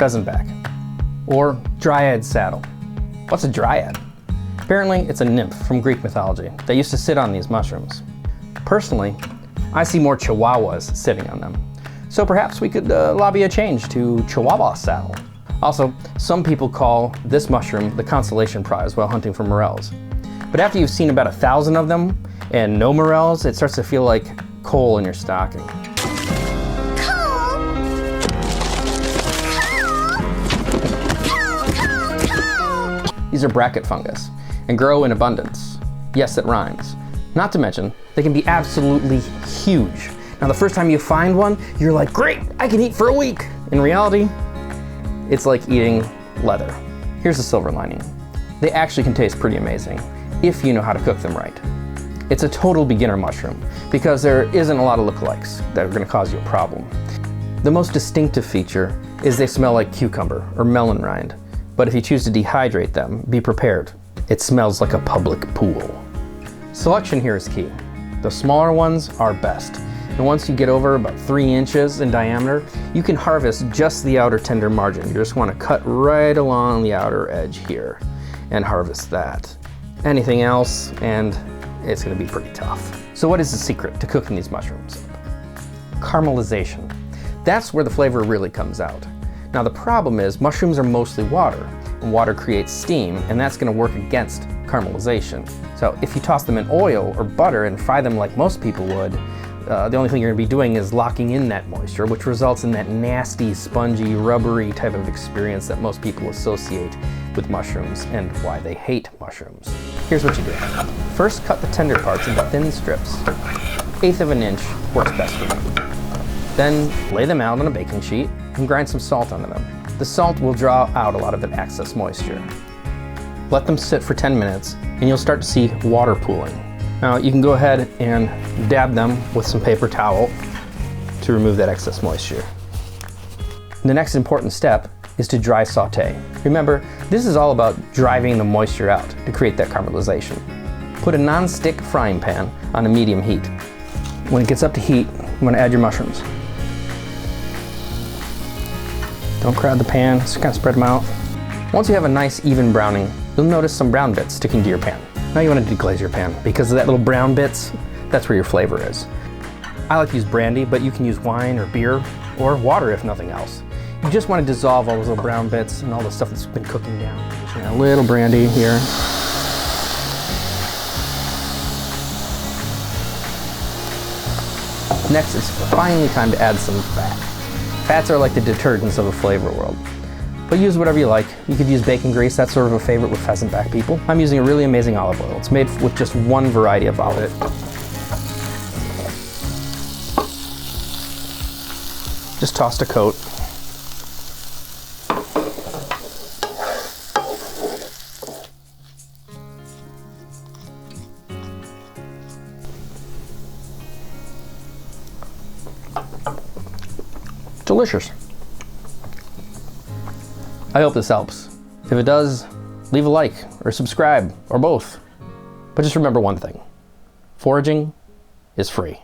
Pheasant Back, or Dryad saddle. What's a Dryad? Apparently, it's a nymph from Greek mythology that used to sit on these mushrooms. Personally, I see more chihuahuas sitting on them. So perhaps we could lobby a change to Chihuahua saddle. Also, some people call this mushroom the consolation prize while hunting for morels. But after you've seen about 1,000 of them and no morels, it starts to feel like coal in your stocking. These are bracket fungus and grow in abundance. Yes, it rhymes. Not to mention, they can be absolutely huge. Now, the first time you find one, you're like, great, I can eat for a week. In reality, it's like eating leather. Here's the silver lining. They actually can taste pretty amazing if you know how to cook them right. It's a total beginner mushroom because there isn't a lot of lookalikes that are going to cause you a problem. The most distinctive feature is they smell like cucumber or melon rind. But if you choose to dehydrate them, be prepared. It smells like a public pool. Selection here is key. The smaller ones are best. And once you get over about 3 inches in diameter, you can harvest just the outer tender margin. You just want to cut right along the outer edge here and harvest that. Anything else, and it's going to be pretty tough. So what is the secret to cooking these mushrooms? Caramelization. That's where the flavor really comes out. Now the problem is mushrooms are mostly water, and water creates steam, and that's going to work against caramelization. So if you toss them in oil or butter and fry them like most people would, the only thing you're going to be doing is locking in that moisture, which results in that nasty, spongy, rubbery type of experience that most people associate with mushrooms and why they hate mushrooms. Here's what you do. First, cut the tender parts into thin strips. 1/8 of an inch works best for me. Then lay them out on a baking sheet and grind some salt onto them. The salt will draw out a lot of that excess moisture. Let them sit for 10 minutes and you'll start to see water pooling. Now you can go ahead and dab them with some paper towel to remove that excess moisture. The next important step is to dry saute. Remember, this is all about driving the moisture out to create that caramelization. Put a non-stick frying pan on a medium heat. When it gets up to heat, you want to add your mushrooms. Don't crowd the pan, just kind of spread them out. Once you have a nice even browning, you'll notice some brown bits sticking to your pan. Now you want to deglaze your pan because of that little brown bits, that's where your flavor is. I like to use brandy, but you can use wine or beer or water if nothing else. You just want to dissolve all those little brown bits and all the stuff that's been cooking down. A little brandy here. Next, it's finally time to add some fat. Fats are like the detergents of the flavor world. But use whatever you like. You could use bacon grease, that's sort of a favorite with Pheasant Back people. I'm using a really amazing olive oil. It's made with just one variety of olive. Just tossed a coat. Delicious. I hope this helps. If it does, leave a like or subscribe or both. But just remember one thing, foraging is free.